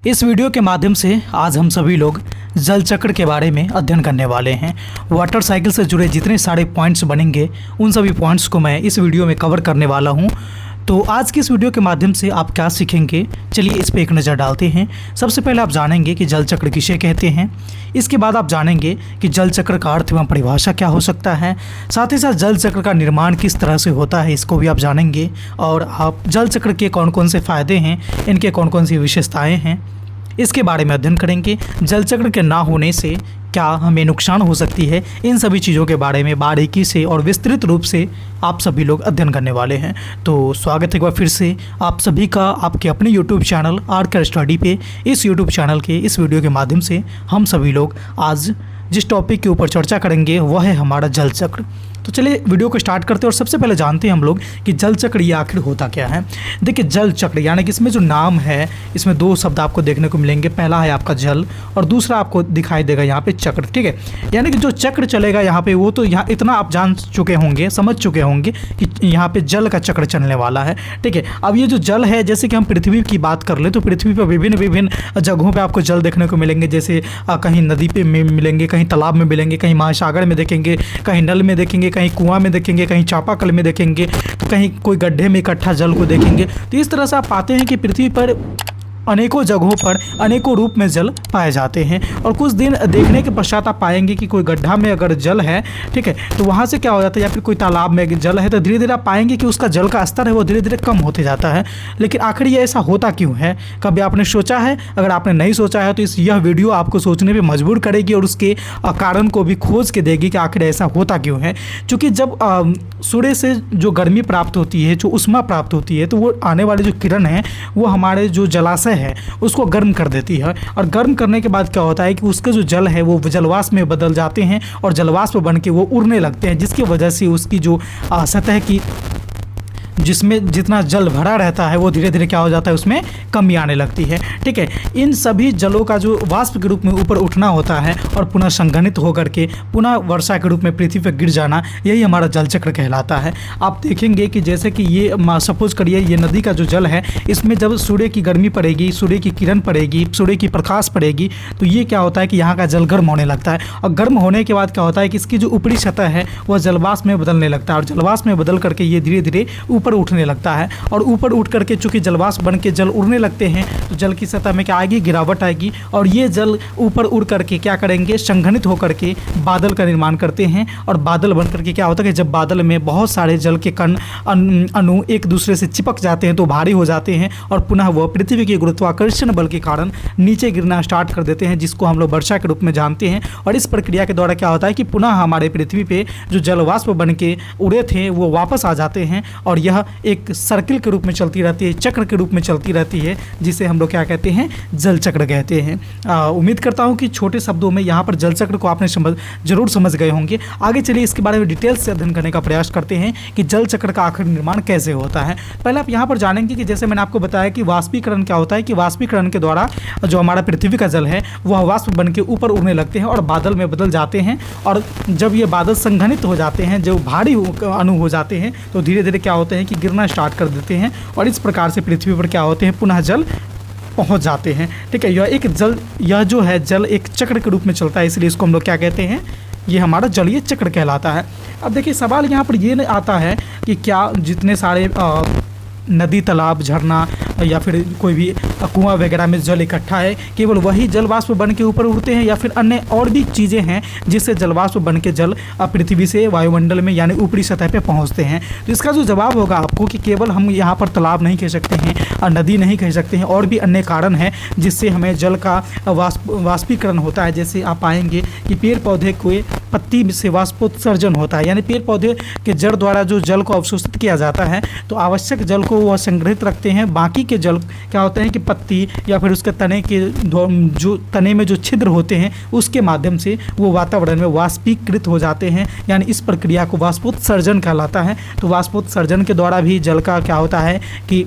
इस वीडियो के माध्यम से आज हम सभी लोग जल चक्र के बारे में अध्ययन करने वाले हैं। वाटर साइकिल से जुड़े जितने सारे पॉइंट्स बनेंगे उन सभी पॉइंट्स को मैं इस वीडियो में कवर करने वाला हूं। तो आज की इस वीडियो के माध्यम से आप क्या सीखेंगे, चलिए इस पे एक नज़र डालते हैं। सबसे पहले आप जानेंगे कि जल चक्र किसे कहते हैं। इसके बाद आप जानेंगे कि जल चक्र का अर्थ एवं परिभाषा क्या हो सकता है। साथ ही साथ जल चक्र का निर्माण किस तरह से होता है, इसको भी आप जानेंगे। और आप जल चक्र के कौन कौन से फ़ायदे हैं, इनके कौन कौन सी विशेषताएँ हैं, इसके बारे में अध्ययन करेंगे। जल चक्र के ना होने से क्या हमें नुकसान हो सकती है, इन सभी चीज़ों के बारे में बारीकी से और विस्तृत रूप से आप सभी लोग अध्ययन करने वाले हैं। तो स्वागत है एक बार फिर से आप सभी का आपके अपने YouTube चैनल आर्कर स्टडी पे। इस YouTube चैनल के इस वीडियो के माध्यम से हम सभी लोग आज जिस टॉपिक के ऊपर चर्चा करेंगे वह है हमारा जल चक्र। तो चलिए वीडियो को स्टार्ट करते हैं और सबसे पहले जानते हैं हम लोग कि जल चक्र ये आखिर होता क्या है। देखिए, जल चक्र यानी कि इसमें जो नाम है, इसमें दो शब्द आपको देखने को मिलेंगे। पहला है आपका जल और दूसरा आपको दिखाई देगा यहाँ पे चक्र। ठीक है, यानी कि जो चक्र चलेगा यहाँ पे, वो तो यहाँ इतना आप जान चुके होंगे, समझ चुके होंगे कि यहाँ पे जल का चक्र चलने वाला है। ठीक है, अब ये जो जल है, जैसे कि हम पृथ्वी की बात कर ले तो पृथ्वी पर विभिन्न जगहों पर आपको जल देखने को मिलेंगे। जैसे कहीं नदी पे मिलेंगे, कहीं तालाब में मिलेंगे, कहीं महासागर में देखेंगे, कहीं नल में देखेंगे, कहीं कुआं में देखेंगे, कहीं चापाकल में देखेंगे, तो कहीं कोई गड्ढे में इकट्ठा जल को देखेंगे। तो इस तरह से आप पाते हैं कि पृथ्वी पर अनेकों जगहों पर अनेकों रूप में जल पाए जाते हैं। और कुछ दिन देखने के पश्चात आप पाएंगे कि कोई गड्ढा में अगर जल है, ठीक है, तो वहाँ से क्या हो जाता है, या फिर कोई तालाब में जल है, तो धीरे धीरे आप पाएंगे कि उसका जल का स्तर है वो धीरे धीरे कम होते जाता है। लेकिन आखिर ये ऐसा होता क्यों है, कभी आपने सोचा है? अगर आपने नहीं सोचा है तो यह वीडियो आपको सोचने पर मजबूर करेगी और उसके कारण को भी खोज के देगी कि आखिर ऐसा होता क्यों है। क्योंकि जब सूर्य से जो गर्मी प्राप्त होती है, जो ऊष्मा प्राप्त होती है, तो वो आने वाली जो किरण है वो हमारे जो जलाशय है उसको गर्म कर देती है। और गर्म करने के बाद क्या होता है कि उसके जो जल है वो जलवाष्प में बदल जाते हैं और जलवाष्प बन के वो उड़ने लगते हैं, जिसकी वजह से उसकी जो सतह की जिसमें जितना जल भरा रहता है वो धीरे धीरे क्या हो जाता है, उसमें कमी आने लगती है। ठीक है, इन सभी जलों का जो वाष्प के रूप में ऊपर उठना होता है और पुनः संघनित होकर के पुनः वर्षा के रूप में पृथ्वी पर गिर जाना, यही हमारा जल चक्र कहलाता है। आप देखेंगे कि जैसे कि ये सपोज करिए ये नदी का जो जल है, इसमें जब सूर्य की गर्मी पड़ेगी, सूर्य की किरण पड़ेगी, सूर्य की प्रकाश पड़ेगी, तो ये क्या होता है कि यहाँ का जल गर्म होने लगता है। और गर्म होने के बाद क्या होता है कि इसकी जो ऊपरी सतह है वह जलवाष्प में बदलने लगता है और जलवाष्प में बदल करके ये धीरे धीरे ऊपर उठने लगता है। और ऊपर उठ करके चूंकि जलवाष्प बन के जल उड़ने लगते हैं तो जल की सतह में क्या आएगी, गिरावट आएगी। और ये जल ऊपर उड़ करके क्या करेंगे, संघनित होकर के बादल का निर्माण करते हैं। और बादल बन करके क्या होता है कि जब बादल में बहुत सारे जल के कण अणु एक दूसरे से चिपक जाते हैं तो भारी हो जाते हैं और पुनः वह पृथ्वी के गुरुत्वाकर्षण बल के कारण नीचे गिरना स्टार्ट कर देते हैं, जिसको हम लोग वर्षा के रूप में जानते हैं। और इस प्रक्रिया के द्वारा क्या होता है कि पुनः हमारे पृथ्वी पे जो जलवाष्प बन के उड़े थे वो वापस आ जाते हैं और यह एक सर्किल के रूप में चलती रहती है, चक्र के रूप में चलती रहती है, जिसे हम लोग क्या कहते हैं, जल चक्र कहते हैं। उम्मीद करता हूं कि छोटे शब्दों में यहाँ पर जल चक्र को आपने जरूर समझ गए होंगे। आगे चलिए इसके बारे में डिटेल से अध्ययन करने का प्रयास करते हैं कि जल चक्र का आखिर निर्माण कैसे होता है। पहले आप यहाँ पर जानेंगे कि जैसे मैंने आपको बताया कि वाष्पीकरण क्या होता है, कि वाष्पीकरण के द्वारा जो हमारा पृथ्वी का जल है वह वाष्प बन के ऊपर उड़ने लगते हैं और बादल में बदल जाते हैं। और जब ये बादल संघनित हो जाते हैं, जो भारी अणु हो जाते हैं, तो धीरे धीरे क्या होते हैं कि गिरना स्टार्ट कर देते हैं और इस प्रकार से पृथ्वी पर क्या होते हैं, पुनः जल पहुंच जाते हैं। ठीक है, यह जो है जल एक चक्र के रूप में चलता है, इसलिए इसको हम लोग क्या कहते हैं, ये हमारा जलीय चक्र कहलाता है। अब देखिए, सवाल यहाँ पर ये आता है कि क्या जितने सारे नदी, तालाब, झरना या फिर कोई भी कुआं वगैरह में जल इकट्ठा है, केवल वही जल वाष्प बन के ऊपर उड़ते हैं या फिर अन्य और भी चीज़ें हैं जिससे जल वाष्प बन के जल पृथ्वी से वायुमंडल में यानी ऊपरी सतह पे पहुंचते हैं? तो इसका जो जवाब होगा आपको कि केवल हम यहाँ पर तालाब नहीं कह सकते हैं और नदी नहीं कह सकते हैं, और भी अन्य कारण हैं जिससे हमें जल का वाष्पीकरण होता है। जैसे आप पाएंगे कि पेड़ पौधे को पत्ती से वाष्पोत्सर्जन होता है, यानी पेड़ पौधे के जड़ द्वारा जो जल को अवशोषित किया जाता है तो आवश्यक जल को वह संग्रहित रखते हैं। बाकी के जल क्या होते हैं कि पत्ती या फिर उसके तने के जो तने में जो छिद्र होते हैं उसके माध्यम से वो वातावरण में वाष्पीकृत हो जाते हैं, यानी इस प्रक्रिया को वाष्पोत्सर्जन कहलाता है। तो वाष्पोत्सर्जन के द्वारा भी जल का क्या होता है कि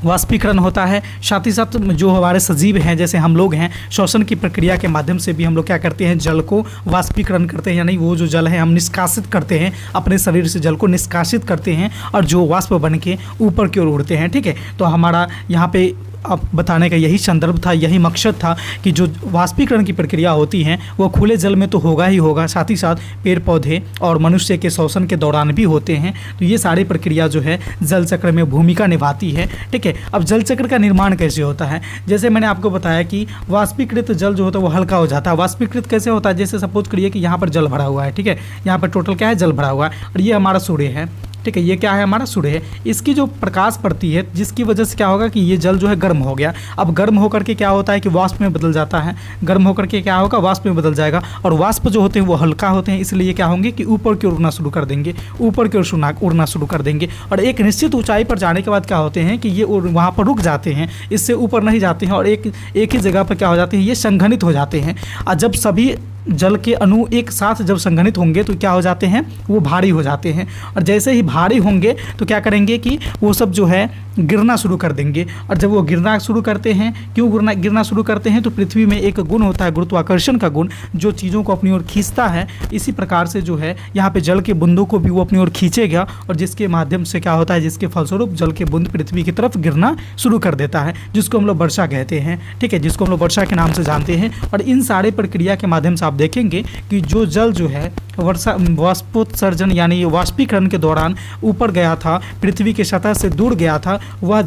वाष्पीकरण होता है। साथ ही साथ जो हमारे सजीव हैं जैसे हम लोग हैं, श्वसन की प्रक्रिया के माध्यम से भी हम लोग क्या करते हैं, जल को वाष्पीकरण करते हैं, यानी वो जो जल है हम निष्कासित करते हैं, अपने शरीर से जल को निष्कासित करते हैं और जो वाष्प बन के ऊपर की ओर उड़ते हैं। ठीक है, तो हमारा यहाँ पे अब बताने का यही संदर्भ था, यही मकसद था कि जो वाष्पीकरण की प्रक्रिया होती है वो खुले जल में तो होगा ही होगा, साथ ही साथ पेड़ पौधे और मनुष्य के श्वसन के दौरान भी होते हैं। तो ये सारी प्रक्रिया जो है जल चक्र में भूमिका निभाती है। ठीक है, अब जल चक्र का निर्माण कैसे होता है? जैसे मैंने आपको बताया कि वाष्पीकृत जल जो होता है वो हल्का हो जाता है। वाष्पीकृत कैसे होता है? जैसे सपोज करिए कि यहाँ पर जल भरा हुआ है, ठीक है, यहाँ पर टोटल क्या है, जल भरा हुआ है, और ये हमारा सूर्य है। ठीक है, ये क्या है, हमारा सूर्य है। इसकी जो प्रकाश पड़ती है जिसकी वजह से क्या होगा कि ये जल जो है गर्म हो गया। अब गर्म होकर के क्या होता है कि वाष्प में बदल जाता है। गर्म होकर के क्या होगा, वाष्प में बदल जाएगा, और वाष्प जो होते हैं वो हल्का होते हैं, इसलिए क्या होंगे कि ऊपर की ओर उड़ना शुरू कर देंगे, ऊपर की ओर उड़ना शुरू कर देंगे, और एक निश्चित ऊंचाई पर जाने के बाद क्या होते हैं कि ये वहाँ पर रुक जाते हैं, इससे ऊपर नहीं जाते हैं, और एक ही जगह पर क्या हो जाते हैं, ये संघनित हो जाते हैं। और जब सभी जल के अणु एक साथ जब संघनित होंगे तो क्या हो जाते हैं, वो भारी हो जाते हैं, और जैसे ही भारी होंगे तो क्या करेंगे कि वो सब जो है गिरना शुरू कर देंगे। और जब वो गिरना शुरू करते हैं, क्यों गिरना शुरू करते हैं? तो पृथ्वी में एक गुण होता है गुरुत्वाकर्षण का गुण, जो चीज़ों को अपनी ओर खींचता है। इसी प्रकार से जो है यहाँ पे जल के बूंदों को भी वो अपनी ओर खींचेगा, और जिसके माध्यम से क्या होता है, जिसके फलस्वरूप जल के बूंद पृथ्वी की तरफ गिरना शुरू कर देता है, जिसको हम लोग वर्षा कहते हैं। ठीक है, जिसको हम लोग वर्षा के नाम से जानते हैं। और इन सारे प्रक्रिया के माध्यम से आप देखेंगे कि जो जल जो है वाष्पोत्सर्जन यानी वाष्पीकरण के दौरान ऊपर गया था, पृथ्वी की सतह से दूर गया था, वह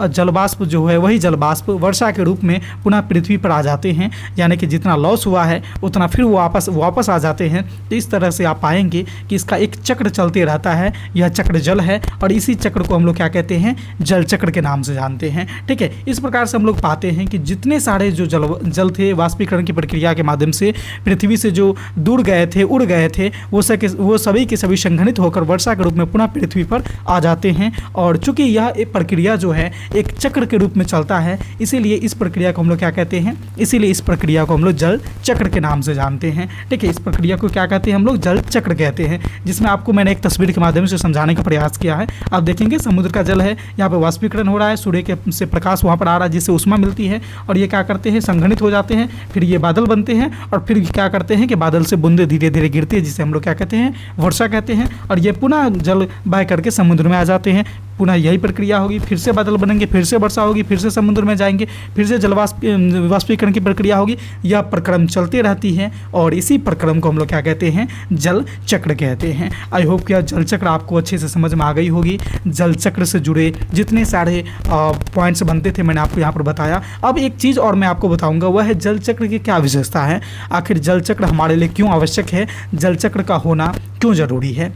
जलवाष्प जो है वही जलवाष्प वर्षा के रूप में पुनः पृथ्वी पर आ जाते हैं। यानी कि जितना लॉस हुआ है उतना फिर वापस आ जाते हैं। तो इस तरह से आप पाएंगे कि इसका एक चक्र चलते रहता है। यह चक्र जल है, और इसी चक्र को हम लोग क्या कहते हैं, जल चक्र के नाम से जानते हैं। ठीक है, इस प्रकार से हम लोग पाते हैं कि जितने सारे जो जल थे वाष्पीकरण की प्रक्रिया के माध्यम से पृथ्वी से जो दूर गए थे, उड़ गए थे, वो सभी के सभी संघनित होकर वर्षा के रूप में पुनः पृथ्वी पर आ जाते हैं। और चूंकि यह एक प्रक्रिया जो है एक चक्र के रूप में चलता है, इसीलिए इस प्रक्रिया को हम लोग क्या कहते हैं, इसीलिए इस प्रक्रिया को हम लोग जल चक्र के नाम से जानते हैं। ठीक है, इस प्रक्रिया को क्या कहते हैं, हम लोग जल चक्र कहते हैं, जिसमें आपको मैंने एक तस्वीर के माध्यम से समझाने का प्रयास किया है। आप देखेंगे समुद्र का जल है, यहाँ पर वाष्पीकरण हो रहा है, सूर्य के से प्रकाश वहाँ पर आ रहा है जिससे ऊष्मा मिलती है, और ये क्या करते हैं, संघनित हो जाते हैं, फिर ये बादल बनते हैं, और फिर क्या करते हैं कि बादल से बूंदे धीरे धीरे गिरती है, जिसे हम लोग क्या कहते हैं, वर्षा कहते हैं। और ये पुनः जल बह करके समुद्र में आ जाते हैं। पुनः यही प्रक्रिया होगी, फिर से बादल बनेंगे, फिर से वर्षा होगी, फिर से समुद्र में जाएंगे, फिर से वाष्पीकरण की प्रक्रिया होगी। यह प्रक्रम चलती रहती है, और इसी प्रक्रम को हम लोग क्या कहते हैं, जल चक्र कहते हैं। आई होप कि जल चक्र आपको अच्छे से समझ में आ गई होगी। जल चक्र से जुड़े जितने सारे पॉइंट्स बनते थे मैंने आपको यहाँ पर बताया। अब एक चीज़ और मैं आपको बताऊँगा, वह है जल चक्र की क्या विशेषता है, आखिर जल चक्र हमारे लिए क्यों आवश्यक है, जल चक्र का होना क्यों ज़रूरी है।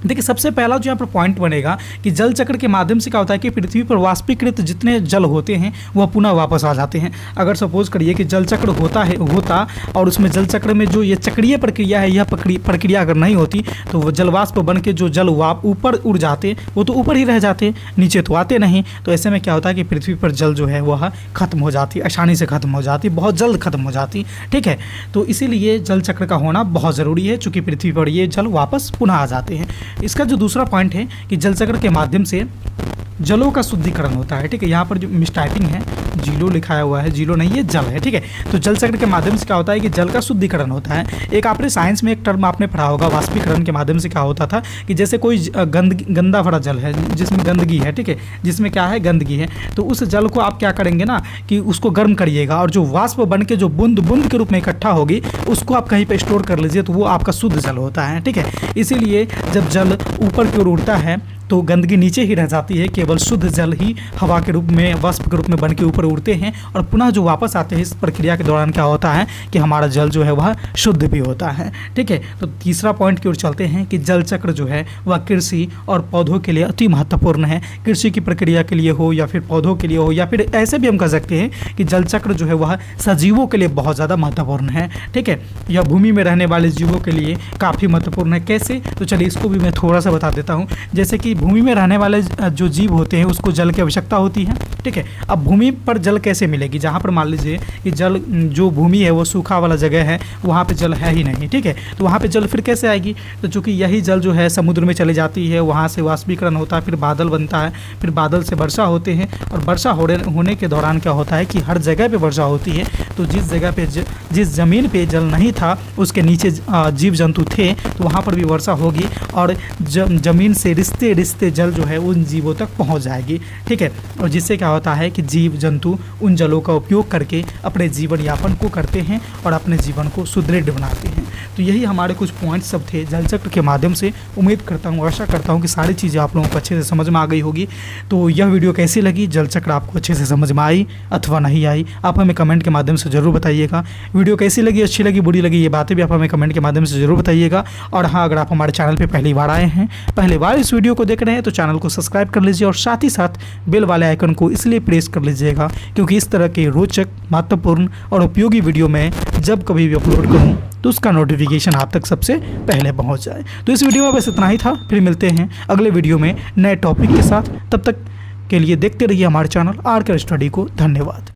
देखिए, सबसे पहला जो यहाँ पर पॉइंट बनेगा कि जल चक्र के माध्यम से क्या होता है कि पृथ्वी पर वाष्पीकृत जितने जल होते हैं वह पुनः वापस आ जाते हैं। अगर सपोज करिए कि जल चक्र होता और उसमें जल चक्र में जो ये चक्रीय प्रक्रिया है, यह प्रक्रिया अगर नहीं होती तो वो जलवाष्प बन के जो जल ऊपर उड़ जाते, वो तो ऊपर ही रह जाते, नीचे तो आते नहीं। तो ऐसे में क्या होता है कि पृथ्वी पर जल जो है वह खत्म हो जाती, आसानी से खत्म हो जाती, बहुत जल्द खत्म हो जाती। ठीक है, तो इसीलिए जल चक्र का होना बहुत ज़रूरी है, चूँकि पृथ्वी पर ये जल वापस पुनः आ जाते हैं। इसका जो दूसरा पॉइंट है कि जल चक्र के माध्यम से जलों का शुद्धिकरण होता है। ठीक है, यहाँ पर जो मिसटाइपिंग है, जीलो लिखाया हुआ है, जीलो नहीं है, जल है। ठीक है, तो जल चक्र के माध्यम से क्या होता है कि जल का शुद्धिकरण होता है। एक आपने साइंस में एक टर्म आपने पढ़ा होगा, वाष्पीकरण के माध्यम से क्या होता था कि जैसे कोई गंदा भरा जल है जिसमें गंदगी है, ठीक है, जिसमें क्या है, गंदगी है, तो उस जल को आप क्या करेंगे ना कि उसको गर्म करिएगा, और जो वाष्प बन के जो बूंद के रूप में इकट्ठा होगी उसको आप कहीं पर स्टोर कर लीजिए, तो वो आपका शुद्ध जल होता है। ठीक है, इसीलिए जब जल ऊपर की ओर उड़ता है तो गंदगी नीचे ही रह जाती है, केवल शुद्ध जल ही हवा के रूप में, वाष्प के रूप में बन के ऊपर उड़ते हैं, और पुनः जो वापस आते हैं इस प्रक्रिया के दौरान क्या होता है कि हमारा जल जो है वह शुद्ध भी होता है। ठीक है, तो तीसरा पॉइंट की ओर चलते हैं कि जल चक्र जो है वह कृषि और पौधों के लिए अति महत्वपूर्ण है। कृषि की प्रक्रिया के लिए हो या फिर पौधों के लिए हो, या फिर ऐसे भी हम कह सकते हैं कि जल चक्र जो है वह सजीवों के लिए बहुत ज़्यादा महत्वपूर्ण है। ठीक है, यह भूमि में रहने वाले जीवों के लिए काफ़ी महत्वपूर्ण है। कैसे, तो चलिए इसको भी मैं थोड़ा सा बता देता हूँ। जैसे कि भूमि में रहने वाले जो जीव होते हैं उसको जल की आवश्यकता होती है। ठीक है, अब भूमि पर जल कैसे मिलेगी, जहाँ पर मान लीजिए कि जल जो भूमि है वो सूखा वाला जगह है, वहाँ पे जल है ही नहीं। ठीक है, तो वहाँ पे जल फिर कैसे आएगी, तो चूँकि यही जल जो है समुद्र में चली जाती है, वहाँ से वाष्पीकरण होता है, फिर बादल बनता है, फिर बादल से वर्षा होते हैं, और वर्षा होने के दौरान क्या होता है कि हर जगह पर वर्षा होती है। तो जिस जगह पे जिस ज़मीन पे जल नहीं था उसके नीचे जीव जंतु थे, तो वहाँ पर भी वर्षा होगी, और ज़मीन से रिश्ते रिश्ते जल जो है उन जीवों तक पहुंच जाएगी, ठीक है। और जिससे क्या होता है कि जीव जंतु उन जलों का उपयोग करके अपने जीवन यापन को करते हैं और अपने जीवन को सुदृढ़ बनाते हैं। तो यही हमारे कुछ पॉइंट्स सब थे जल चक्र के माध्यम से। उम्मीद करता हूँ, आशा करता हूँ कि सारी चीज़ें आप लोगों को अच्छे से समझ में आ गई होगी। तो यह वीडियो कैसी लगी, जल चक्र आपको अच्छे से समझ में आई अथवा नहीं आई, आप हमें कमेंट के माध्यम से ज़रूर बताइएगा। वीडियो कैसी लगी, अच्छी लगी, बुरी लगी, ये बातें भी आप हमें कमेंट के माध्यम से ज़रूर बताइएगा। और हाँ, अगर आप हमारे चैनल पर पहली बार आए हैं, पहली बार इस वीडियो को देख रहे हैं, तो चैनल को सब्सक्राइब कर लीजिए और साथ ही साथ बेल वाले आइकन को इसलिए प्रेस कर लीजिएगा क्योंकि इस तरह के रोचक, महत्वपूर्ण और उपयोगी वीडियो मैं जब कभी भी अपलोड करूँ तो उसका नोटिफिकेशन आप तक सबसे पहले पहुंच जाए। तो इस वीडियो में बस इतना ही था, फिर मिलते हैं अगले वीडियो में नए टॉपिक के साथ। तब तक के लिए देखते रहिए हमारे चैनल आर्कर स्टडी को। धन्यवाद।